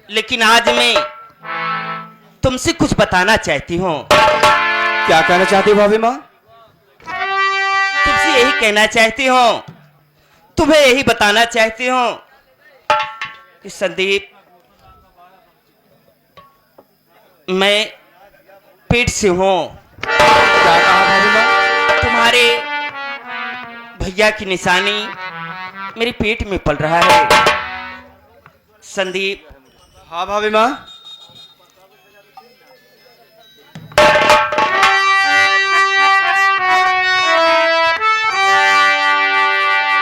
लेकिन आज मैं तुमसे कुछ बताना चाहती हूँ। क्या कहना चाहती हो भाभी माँ? तुमसे यही कहना चाहती हूँ, तुम्हें यही बताना चाहती हूँ कि संदीप, मैं पेट से हूँ। क्या कहा भाभी माँ? तुम्हारे भैया की निशानी मेरे पेट में पल रहा है संदीप। हाँ भाभी माँ।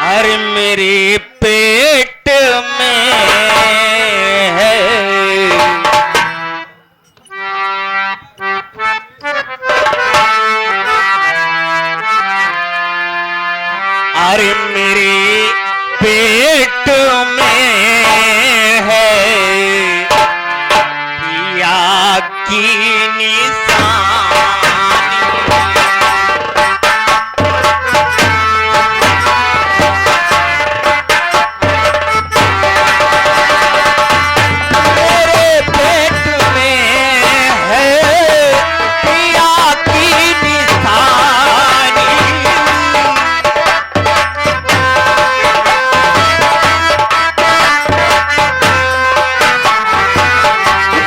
अरे मेरे पेट में है अरे मेरे पेट में है पिया की निशानी। मेरे पेट में है पिया की निशानी।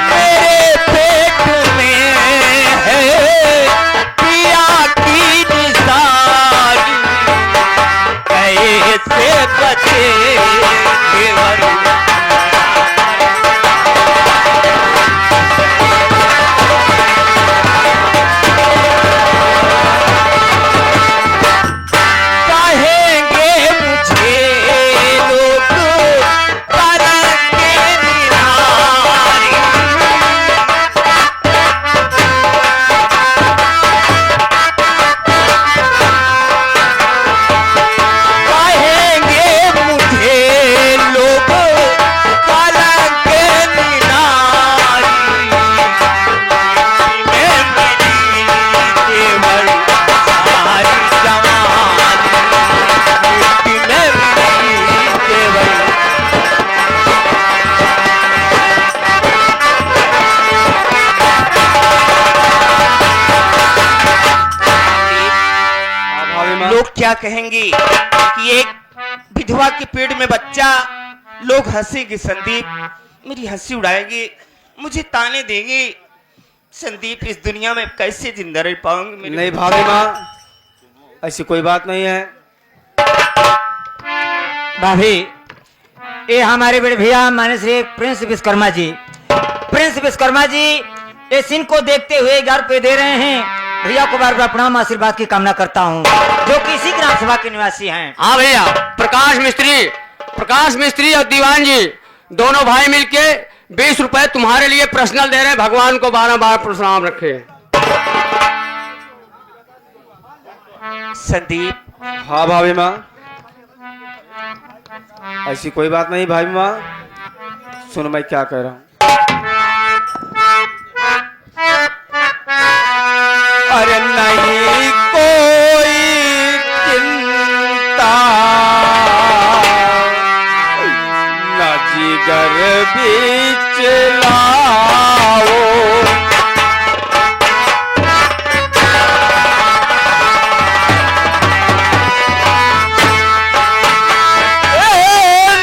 मेरे पेट में है पिया की निशानी। कैसे बचे केवल कहेंगे मुझे लोग करेंगे निहारी। कहेंगे मुझे लोग करेंगे निहारी। मैं मिली केवल सारी जवानी। मिट्टी में मिली केवल हाँ भाभी माँ। लोग क्या कहेंगे कि एक विधवा के पेट में बच्चा, लोग हंसेंगे संदीप, मेरी हंसी उड़ाएंगे, मुझे ताने देंगे। संदीप, इस दुनिया में कैसे जिंदा रह पाऊंगी मेरी नहीं भाभी माँ, ऐसी कोई बात नहीं है। भाभी, ये हमारे बड़े भैया माने श्री प्रिंस विश्वकर्मा जी। प्रिंस विश्वकर्मा जी ये सीन को देखते हुए 11 रुपए दे रहे हैं। भैया को बार बार प्रणाम आशीर्वाद की कामना करता हूँ, जो कि इसी ग्राम सभा के निवासी हैं। हाँ भैया, प्रकाश मिस्त्री और दीवान जी दोनों भाई मिलके 20 रुपए तुम्हारे लिए पर्सनल दे रहे हैं। भगवान को 12 प्रणाम रखे। संदीप, हाँ भाभी माँ, ऐसी कोई बात नहीं भाभी माँ। सुन मैं क्या कह रहा हूँ। अरे नहीं कोई चिंता, न जिगर भी चलाओ।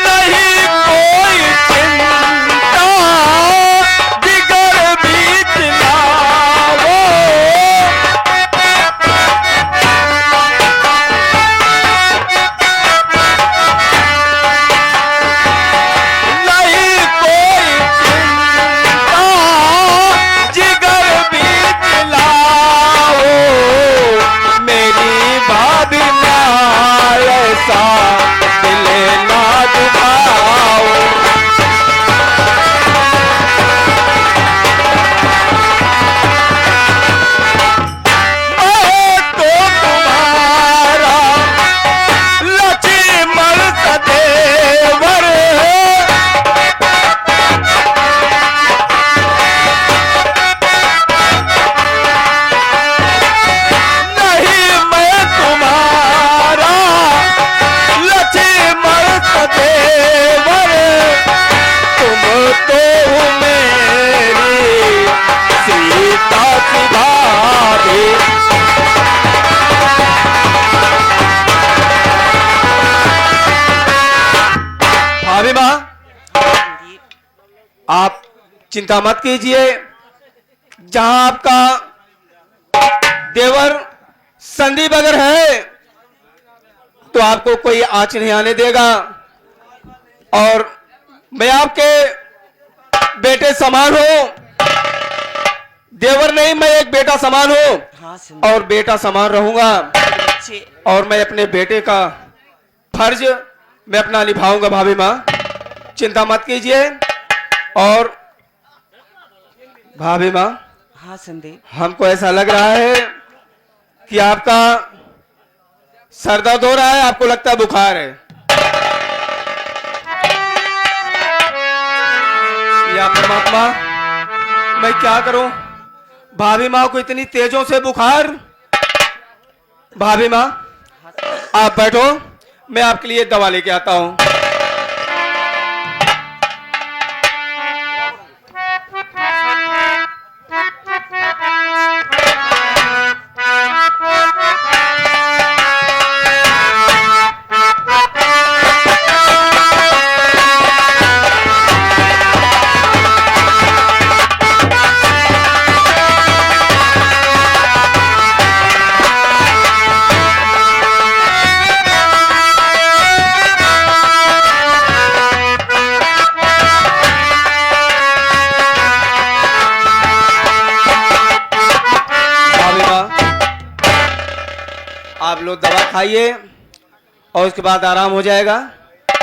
नहीं कोई चिंता, जिगर भी चलाओ। नहीं कोई चिंता, जिगर भी चलाओ। मेरी भाभी माँ ऐसा दिल ना दुखाओ। मैं तो तुम्हारा लक्ष्मण सदेवर, नहीं मैं तुम्हारा लक्ष्मण सदेवर। तुम तो की भाभी। भाभी माँ, आप चिंता मत कीजिए। जहां आपका देवर संदीप अगर है तो आपको कोई आंच नहीं आने देगा, और मैं आपके बेटे समान हूं। देवर नहीं, मैं एक बेटा समान हूं हाँ संदीप और बेटा समान रहूंगा, बच्चे। और मैं अपने बेटे का फर्ज मैं अपना निभाऊंगा। भाभी माँ, चिंता मत कीजिए। और भाभी माँ, हाँ संदीप हमको ऐसा लग रहा है कि आपका सर दर्द हो रहा है, आपको लगता है बुखार है। या परमात्मा, मैं क्या करूं? भाभी माँ को इतनी तेजों से बुखार। भाभी माँ, आप बैठो, मैं आपके लिए दवा लेके आता हूं। आप लोग दवा खाइए और उसके बाद आराम हो जाएगा।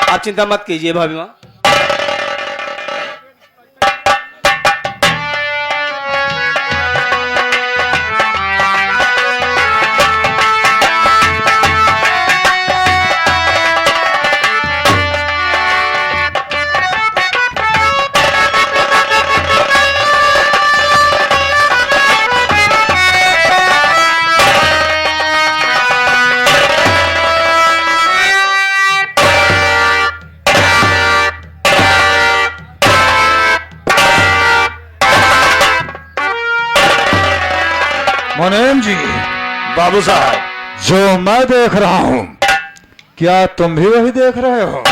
आप चिंता मत कीजिए भाभी माँ। मुनीम जी, बाबू साहब, जो मैं देख रहा हूं, क्या तुम भी वही देख रहे हो?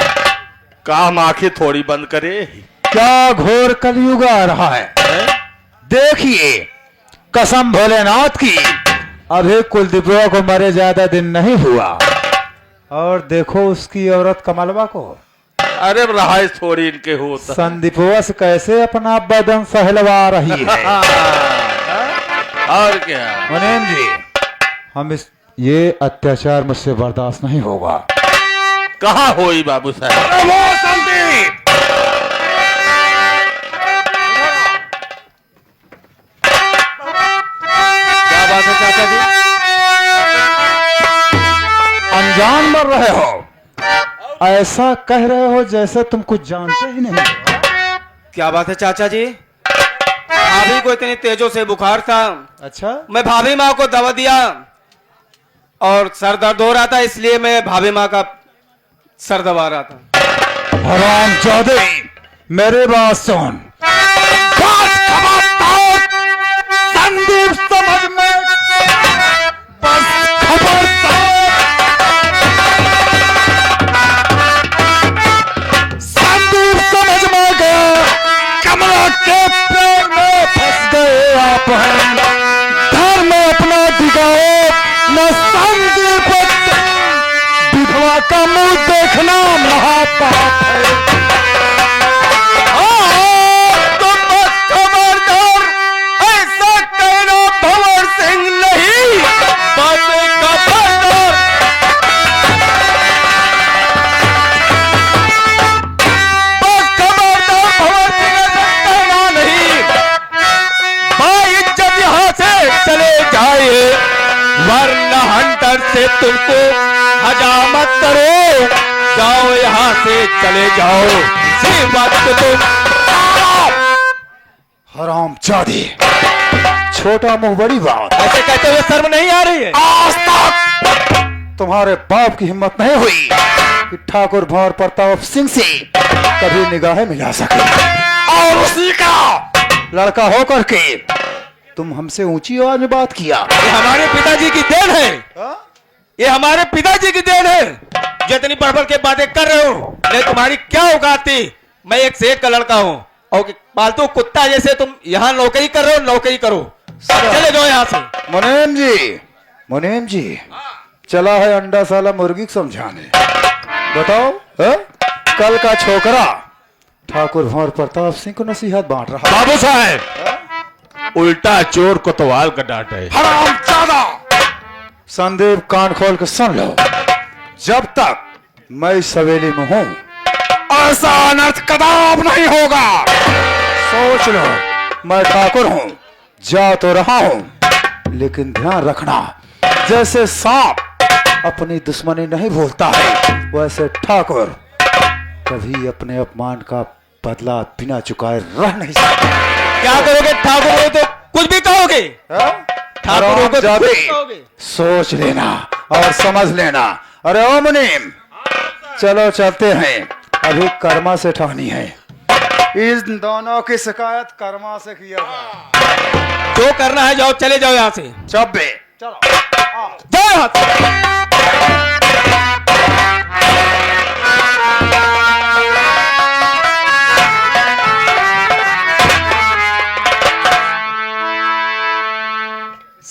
काम आंखें थोड़ी बंद करे। क्या घोर कलयुग आ रहा है? देखिए, कसम भोलेनाथ की, अभी कुलदीपवा को मरे ज्यादा दिन नहीं हुआ, और देखो उसकी औरत कमलवा को। अरे रहाइश थोड़ी इनके होता। संदीपवा से कैसे अपना बदन सहलवा रही है। और क्या? मुनीम जी, ये अत्याचार मुझसे बर्दाश्त नहीं होगा। कहाँ होई बाबू साहब? अरे वो संदीप! क्या बात है चाचा जी? अनजान मर रहे हो, ऐसा कह रहे हो जैसे तुम कुछ जानते ही नहीं। क्या बात है चाचा जी? भाभी को इतनी तेजों से बुखार था। अच्छा, मैं भाभी माँ को दवा दिया और सर दर्द हो रहा था, इसलिए मैं भाभी माँ का सर दबा रहा था। हराम जादे, मेरे बात सुन। बस खबरदार, संदीप समझ में, बस खबरदार, संदीप समझ में गया, कमला के पैर में फंस गए आप हैं। घर में अपना दिखाओ, न संदीप विधवा का मुंह देखना महापाप है। तुम खबरदार, ऐसा कहना भंवर सिंह नहीं, बस खबरदार। बस खबरदार, भंवर सिंह ऐसा कहना नहीं। भाई इज्जत यहाँ से चले जाइए, वरना हंटर से तुमको हजामत करो। जाओ यहाँ से, चले जाओ। सी बात तो तुम हराम जादी, छोटा मुंह बड़ी बात। ऐसे कहते हुए शर्म नहीं आ रही है? आज तक तुम्हारे बाप की हिम्मत नहीं हुई कि ठाकुर भंवर प्रताप सिंह से कभी निगाहें मिला सके, और उसी का लड़का होकर के तुम हमसे ऊंची आवाज में बात किया? ये हमारे पिताजी की देन है, ये हमारे पिताजी की देन है जो इतनी बढ़ के बातें कर रहे हो। नहीं तुम्हारी क्या औकात थी? मैं एक सेठ का लड़का हूँ और पालतू कुत्ता जैसे तुम यहाँ नौकरी कर रहे हो, नौकरी करो, चले जाओ यहाँ से। मुनीम जी चला है अंडा साला मुर्गी को समझाने। बताओ कल का छोकरा ठाकुर भंवर प्रताप सिंह को नसीहत बांट रहा। बाबू साहब उल्टा चोर कोतवाल का डांट है। हरामजादा! संदीप कान खोल के सुन लो, जब तक मैं इस हवेली में हूं ऐसा अनर्थ कदाप नहीं होगा। सोच लो, मैं ठाकुर हूं, जा तो रहा हूं, लेकिन ध्यान रखना जैसे सांप अपनी दुश्मनी नहीं भूलता है, वैसे ठाकुर कभी अपने अपमान का बदला बिना चुकाए रह नहीं सकता। क्या करोगे? ठाकुर हो तो कुछ भी कहोगे, ठाकुर हो तो कुछ भी कहोगे। सोच लेना और समझ लेना। अरे ओ मुनीम, चलो चलते हैं, अभी कर्मा से ठानी है। इस दोनों की शिकायत कर्मा से किया जाए। जो करना है जाओ, चले जाओ यहाँ से, चब्बे चलो जाओ यहाँ से।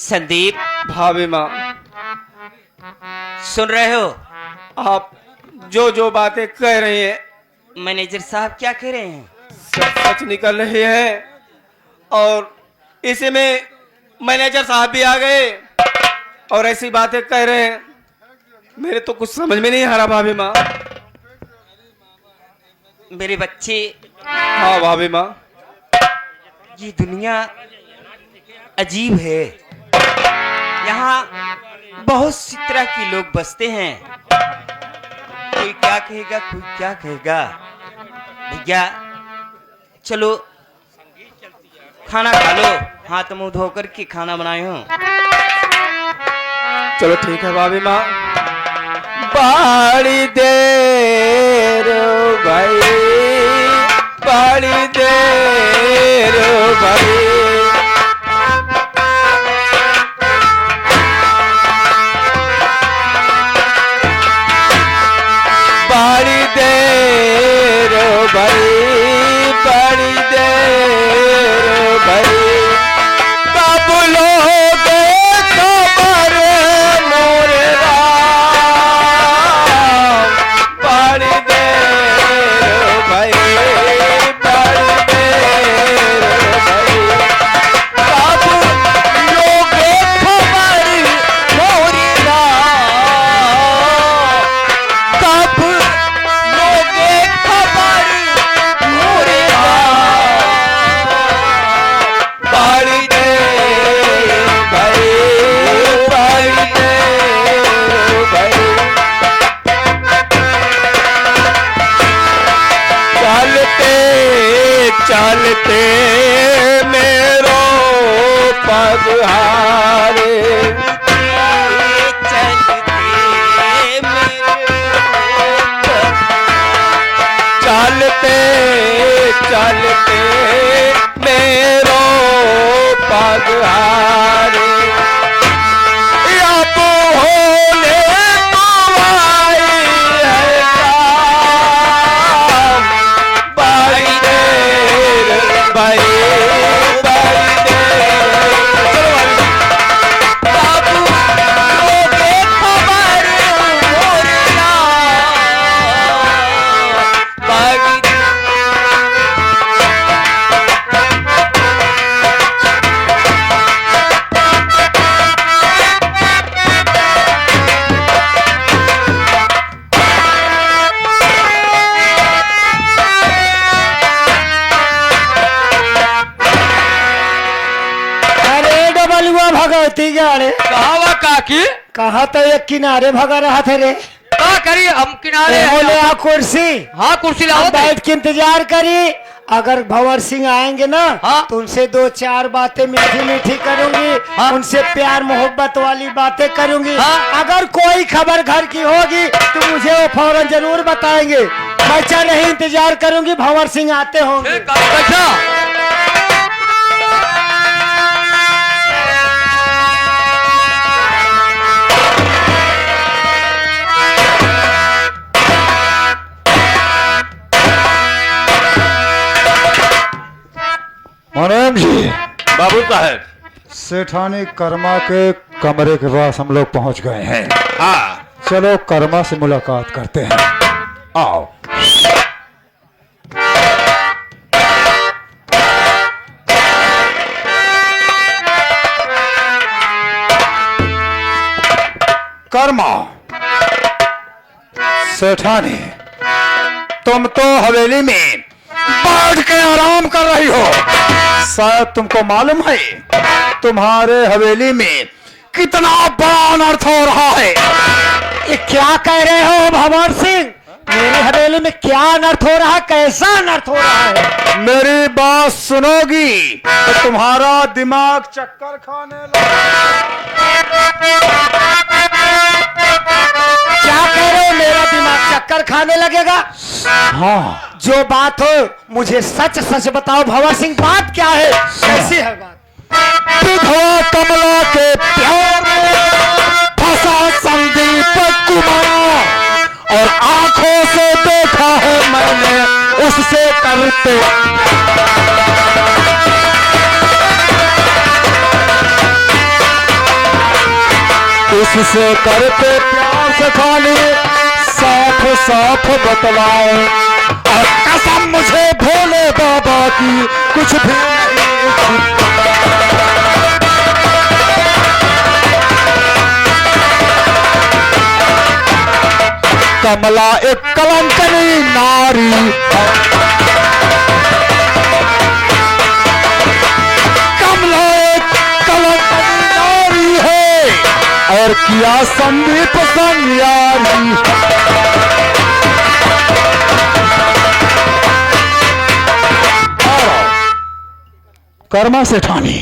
संदीप, भाभी माँ, सुन रहे हो? आप जो जो बातें कह रही हैं मैनेजर साहब क्या कह रहे हैं? सब सच निकल रही है, और इसी में मैनेजर साहब भी आ गए और ऐसी बातें कह रहे हैं, मेरे तो कुछ समझ में नहीं आ रहा भाभी माँ। मेरे बच्चे, हाँ भाभी माँ, ये दुनिया अजीब है। यहाँ बहुत सी तरह के लोग बसते हैं। कोई क्या कहेगा, कोई क्या कहेगा। भैया चलो खाना खा लो, हाथ मुंह धोकर के खाना बनाए हो। चलो ठीक है भाभी माँ। बड़ी देर भाई, बड़ी देर भाई, बड़ी देर भाई, बड़ी देर भाई, कब लोगे खबर मोरे राम, बड़ी देर भाई, बड़ी देर भाई, कब लोगे खबर मोरे राम, कब लोगे खबर मोरे राम, बड़ी देर भाई, बड़ी देर भाई, चलते चलते मेरो पग हारे, चलते चलते मेरो पग हारे, अब होने तो आई है काम, बड़ी देर भाई, बड़ी देर, अब लोगे खबर मोरे राम, बड़ी अरे डबल हुआ भगवती गाड़े कहा काकी, कहा तो एक किनारे भगा रहा थे रे। क्या करी हम किनारे बोले आ कुर्सी, हाँ कुर्सी लाओ, हम बैठ के इंतजार करी। अगर भंवर सिंह आएंगे ना हाँ। तो उनसे दो चार बातें मीठी मीठी करूंगी, हाँ। उनसे प्यार मोहब्बत वाली बातें करूंगी। हाँ। अगर कोई खबर घर की होगी तो मुझे वो फौरन जरूर बताएंगे। बच्चा नहीं इंतजार करूंगी, भंवर सिंह आते होंगे। ठीक है, बैठा। मुनीम जी, बाबू साहब। सेठानी कर्मा के कमरे के पास हम लोग पहुंच गए हैं। हाँ, चलो कर्मा से मुलाकात करते हैं। आओ। कर्मा, सेठानी, तुम तो हवेली में बैठ के आराम कर रही हो। शायद तुमको मालूम है तुम्हारे हवेली में कितना बड़ा अनर्थ हो रहा है। ये क्या कह रहे हो भंवर सिंह? मेरी हवेली में क्या अनर्थ हो रहा है? कैसा अनर्थ हो रहा है? मेरी बात सुनोगी तो तुम्हारा दिमाग चक्कर खाने लगेगा। क्या कह रहे हो? मेरा दिमाग चक्कर खाने लगेगा? हाँ, जो बात हो मुझे सच सच बताओ भंवर सिंह, बात क्या है? कैसी है बात? विधवा कमला के प्यार में फंसा संदीप कुमार, और आंखों से देखा है मैंने उससे करते। उससे करते प्यार से खाली साफ साफ बतलाओ, और कसम मुझे भोले बाबा की कुछ भी नहीं। कमला एक कलंकनी नारी है। कमला एक कलंकनी नारी है, और किया संदीप संयारी। कर्मा सेठानी,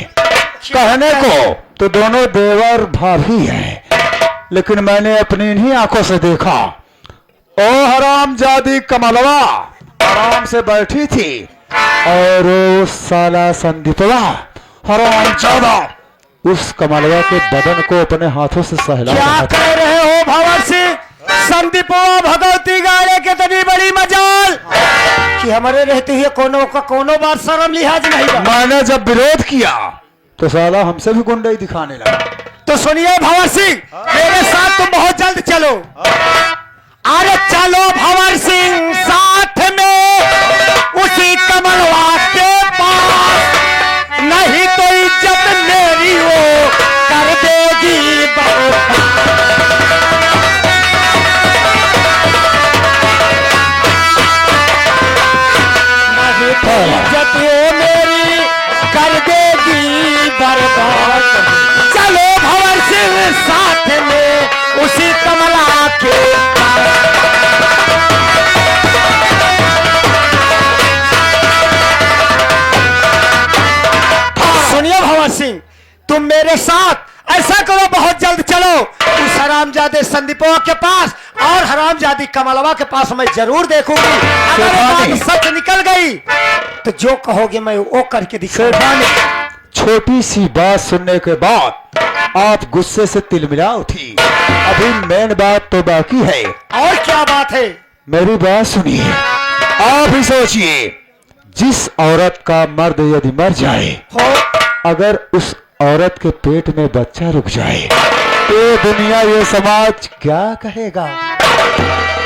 कहने को तो दोनों देवर भाभी हैं, लेकिन मैंने अपनी इन्हीं आंखों से देखा। ओ हरामजादी कमलवा आराम से बैठी थी, और वो साला संदीपवा हरामजादा उस कमलवा के बदन को अपने हाथों से सहला क्या रहा था। कह रहे हो भंवर सिंह? संदीपवा भगवती गाड़े के तनी बड़ी मजाल कि हमारे रहते हुए कोनो बात शर्म लिहाज नहीं बा। मैंने जब विरोध किया तो साला हमसे भी गुंडाई दिखाने लगा। तो सुनिए भंवर सिंह, मेरे साथ तुम बहुत जल्द चलो। अरे चलो भंवर सिंह साथ में उसी कमलवा के पास, नहीं तो इज्जत मेरी वो कर देगी बर्बाद। नहीं तो इज्जत वो मेरी कर देगी बर्बाद। चलो भंवर सिंह साथ में उसी कमला के। सुनिए भंवर सिंह, तुम मेरे साथ ऐसा करो, बहुत जल्द चलो उस हरामजादे संदीपवा के पास, और हरामजादी कमलवा के पास मैं जरूर देखूंगी। अगर ये बात सच निकल गई तो जो कहोगे मैं वो करके दिखाऊंगा। सेठानी, छोटी सी बात सुनने के बाद आप गुस्से से तिलमिला उठी। अभी मेन बात तो बाकी है। और क्या बात है? मेरी बात सुनिए। आप ही सोचिए, जिस औरत का मर्द यदि मर जाए, हो अगर उस औरत के पेट में बच्चा रुक जाए, तो दुनिया ये समाज क्या कहेगा?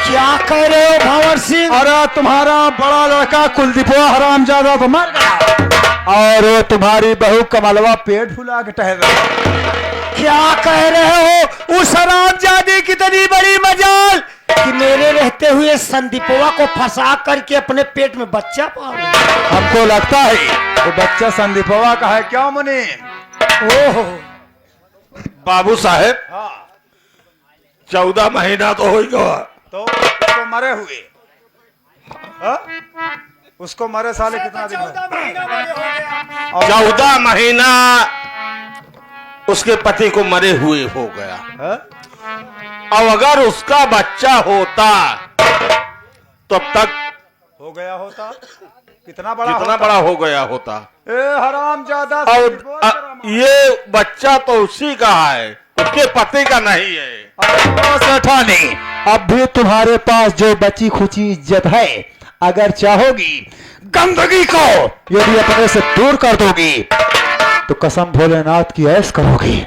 क्या कह रहे हो भंवर सिंह? अरे तुम्हारा बड़ा लड़का कुलदीपवा हरामजादा तो मर गया, और वो तुम्हारी बहू कमलवा पेट फुला के टहल रही। क्या कह रहे हो? उस हरामजादी की इतनी बड़ी मजाल कि मेरे रहते हुए संदीपवा को फंसा करके अपने पेट में बच्चा पाल रही है। हमको लगता है वो बच्चा संदीपवा का है। क्यों मुनि? ओहो, बाबू साहब, 14 महीना तो हो ही गया। तो उसको मरे हुए, हाँ? उसको मरे साले कितना दिन हुआ? 14 महीना उसके पति को मरे हुए हो गया। हाँ? अब अगर उसका बच्चा होता तो अब तक हो गया होता। कितना बड़ा कितना होता? बड़ा हो गया होता। ए हरामजादा, और ये बच्चा तो उसी का है, उसके पति का नहीं है। सेठानी, अब भी तुम्हारे पास जो बची खुची इज्जत है, अगर चाहोगी गंदगी को यदि अपने से दूर कर दोगी तो कसम भोलेनाथ की ऐश करोगी।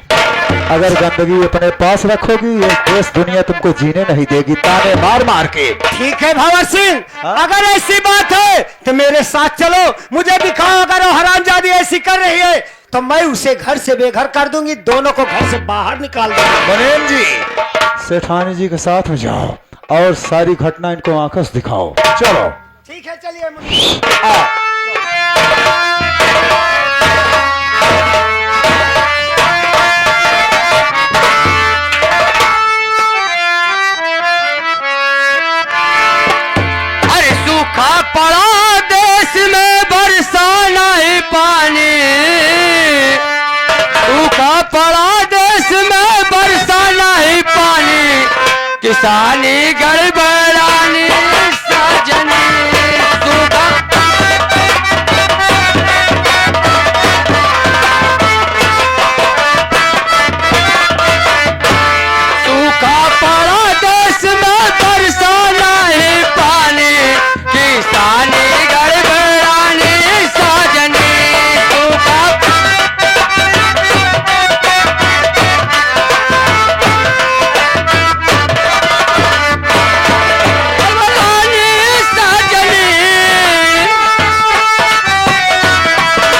अगर गंदगी अपने पास रखोगी ये देश दुनिया तुमको जीने नहीं देगी, ताने मार मार के। ठीक है भंवर सिंह, अगर ऐसी बात है तो मेरे साथ चलो, मुझे दिखाओ। अगर वो हरामजादी ऐसी कर रही है तो मैं उसे घर से बेघर कर दूंगी, दोनों को घर से बाहर निकाल दूंगी। बनेन जी, सेठानी जी के साथ में जाओ और सारी घटना इनको आंखों से दिखाओ। चलो। ठीक है, चलिए मुन्नी। अरे सूखा पड़ा देश में बरसा नहीं पानी, सूखा पड़ा देश में बरसा नहीं पानी, किसानी गड़बड़ानी साजनी। सूखा सूखा पड़ा देश में बरसा नहीं पानी, किसानी गड़बड़ानी साजनी। सूखा गड़बड़ानी साजनी,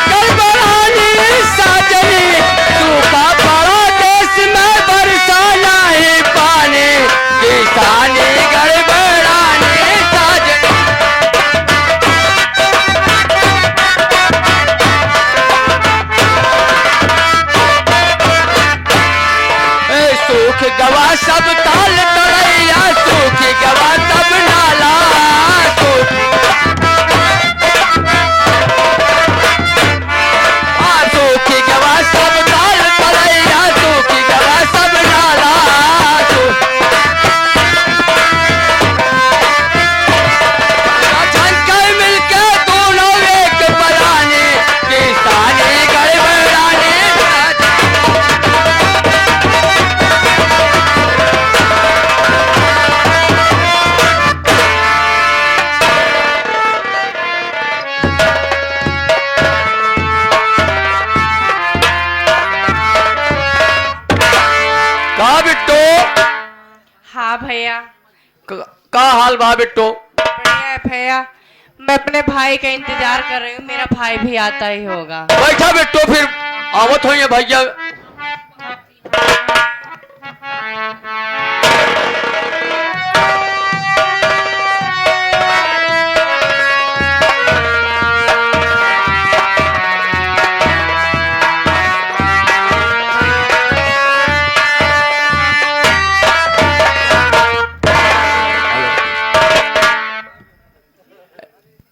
गड़बड़ानी साजनी। सूखा पड़ा देश में बरसा नहीं पानी, किसानी गड़बड़ानी साजनी। सूख गवा सब ताल तड़ैया, सूख गवा सब नाला। सूख सूख गवा सब ताल तड़ैया, सूख गवा सब नाला। झनके मिलके दोनों एक बरानी, किसानी गड़बड़ानी साजनी। का बिट्टो, हाँ भैया, का हाल बा बिट्टो? बढ़िया है भैया। मैं अपने भाई का इंतजार कर रही हूँ, मेरा भाई भी आता ही होगा। बैठा बिट्टो, फिर आवत हो ये भैया।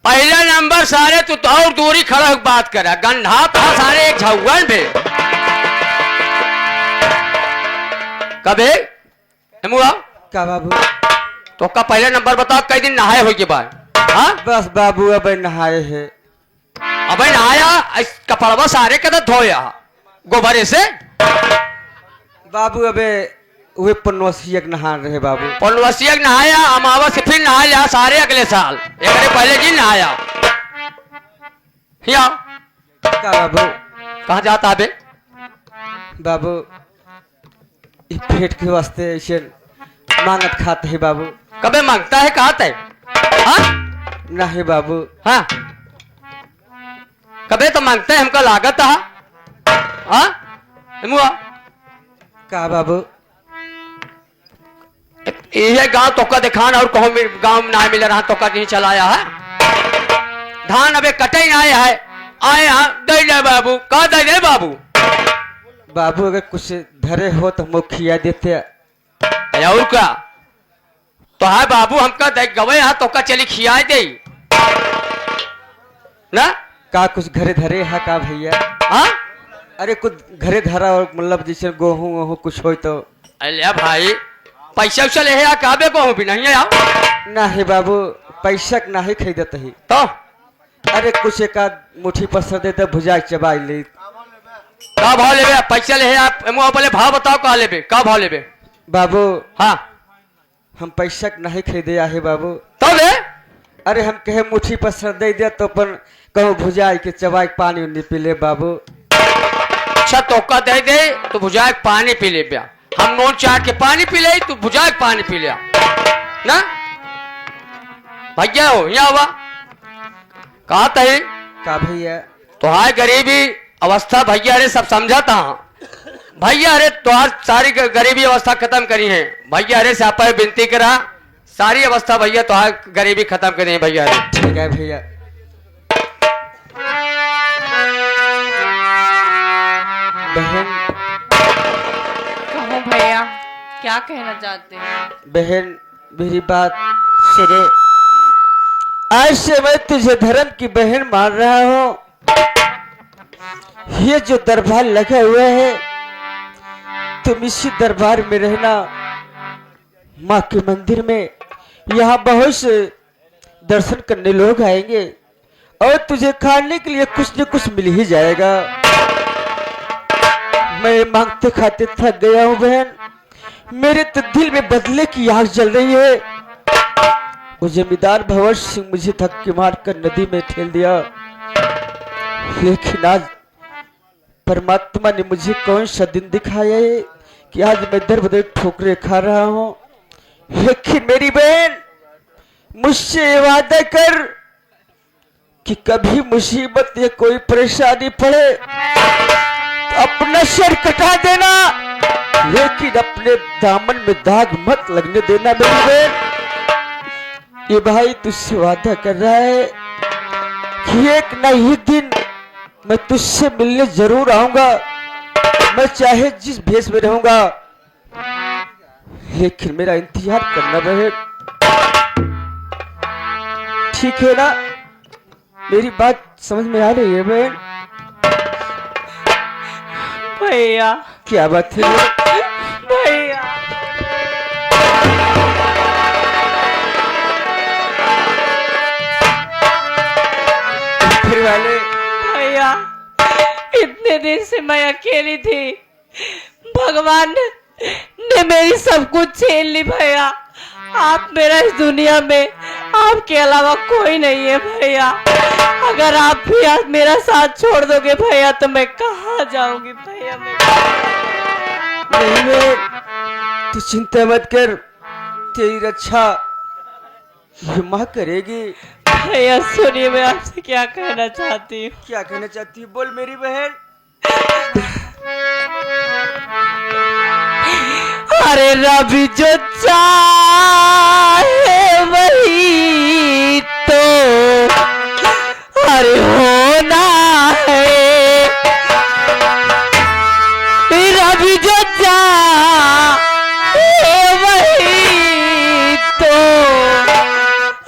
पहला नंबर सारे तू तो और दूरी खड़ा होकर बात करा, गंधा था सारे एक झौगन पे। कबे मुआ का बाबू? तो का पहला नंबर बताओ, कई दिन नहाए हो के बाद? हाँ बस बाबू अब नहाए है। अबे नहाया, कपड़वा सारे कदा धोया गोबरे से? बाबू अबे वे पनवसियक नहा रहे बाबू। पनवसिया नहाया, अमावा से फिर नहा लिया सारे अगले साल, एक पहले दिन नहाया। हिया का बाबू? कहाँ जाता है बे? बाबू ये पेट के वास्ते ऐसे मांगत खाते है बाबू। कबे मांगता है, कहा है? हाँ नहीं बाबू। हाँ कबे तो मांगता है, हमको लागत है। हाँ मुआ का बाबू? ये गांव तो का दिखान और कहो गांव में ना मिल रहा तो का नहीं चलाया है। धान अबे कटे ना आया है, आए हाँ दे दे बाबू, कहा दे दे बाबू। बाबू अगर कुछ धरे हो तो मुँह खिया देते। और क्या तो है बाबू, हमका देख गवे यहाँ तो का चली खिया दे ना। का कुछ घरे धरे है का भैया? हाँ अरे कुछ घरे धरा और मतलब जैसे गेहूं वहूं कुछ हो तो। अरे भाई पैसा उसा ले या काबे को भी नहीं है यार। नहीं बाबू पैसा नहीं खरीदत ही तो अरे कुछ एक आध मुट्ठी पसर देते भुजा चबाई ले। का भाव लेबे? पैसा ले आप मुआ पहले भाव बताओ, का लेबे, का भाव लेबे? बाबू हाँ हम पैसा नहीं खरीदे आहे बाबू। तो ले अरे हम कहे मुट्ठी पर सर दे दिया तो अपन कहूँ भुजाई के चबाई के पानी उन्नी पी ले बाबू। अच्छा तोका दे दे तो भुजा के पानी पी ले पिया, हम नोन चाट के पानी पी ले तू भुजा के पानी पी लिया ना। भैया हो यहाँ हुआ कहा थे का भैया तुहार गरीबी अवस्था भैया अरे सब समझाता हूँ। भैया अरे तुहार सारी गरीबी अवस्था खत्म करी है भैया अरे से आप विनती करा, सारी अवस्था भैया तुहार गरीबी खत्म करी है भैया अरे। ठीक है भैया। बहन कहो भैया, क्या कहना चाहते हैं? बहन मेरी बात सुनो, आज से मैं तुझे धर्म की बहन मान रहा हूँ। ये जो दरबार लगा हुआ है तुम इसी दरबार में रहना, माँ के मंदिर में। यहाँ बहुत से दर्शन करने लोग आएंगे और तुझे खाने के लिए कुछ न कुछ मिल ही जाएगा। मैं मांगते खाते थक गया हूँ बहन, मेरे तो दिल में बदले की आग जल रही है। वो जमींदार भंवर सिंह मुझे धक्के मार कर नदी में ठेल दिया, लेकिन आज परमात्मा ने मुझे कौन सा दिन दिखाया है कि आज मैं दर बदर ठोकरे खा रहा हूँ। लेकिन मेरी बहन मुझसे वादा कर कि कभी मुसीबत या कोई परेशानी पड़े तो अपना सर कटा देना, लेकिन अपने दामन में दाग मत लगने देना मेरी बहन। ये भाई तुझसे वादा कर रहा है कि एक न एक दिन मैं तुझसे मिलने जरूर आऊंगा, मैं चाहे जिस भेष में रहूंगा, लेकिन मेरा इंतजार करना बहन। ठीक है ना? मेरी बात समझ में आ रही है बहन? भैया क्या बात है भैया, फिर वाले भैया इतने दिन से मैं अकेली थी, भगवान ने मेरी सब कुछ छीन ली भैया। आप मेरा इस दुनिया में आपके अलावा कोई नहीं है भैया। अगर आप भी आज मेरा साथ छोड़ दोगे भैया तो मैं कहाँ जाऊंगी भैया। नहीं बहन, तू चिंता मत कर, तेरी रक्षा ये माँ करेगी। भैया सुनिए, मैं आपसे क्या कहना चाहती हूँ। क्या कहना चाहती है? बोल मेरी बहन। अरे रब जो चाहे वही तो अरे होना है, रब जो चाहे वही तो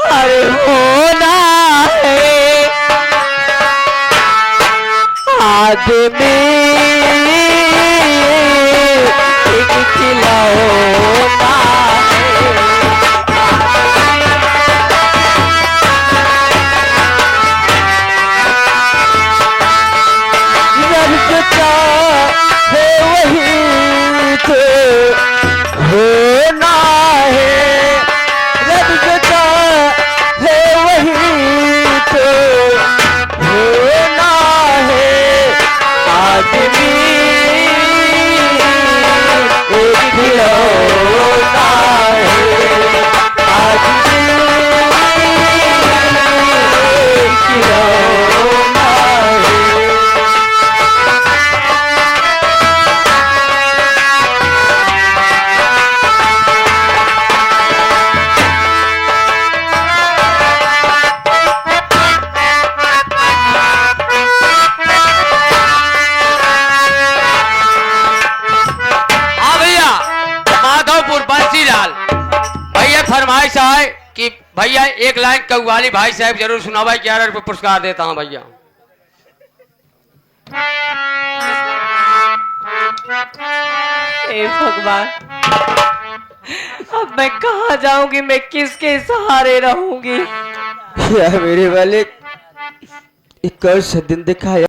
अरे होना है। आदमी खिलौना है वही तो होना है, रब जो है वही तो होना है। आदमी एक खिलौना है, आदमी एक खिलौना है। फरमाइश है कि भैया एक लाइन कव्वाली भाई साहब जरूर सुना भाई, 11 रुपये पुरस्कार देता हूं भैया। हे भगवान, अब मैं कहाँ जाऊंगी, मैं किसके सहारे रहूंगी। क्या मेरे वाले एक और सा दिन दिखाया।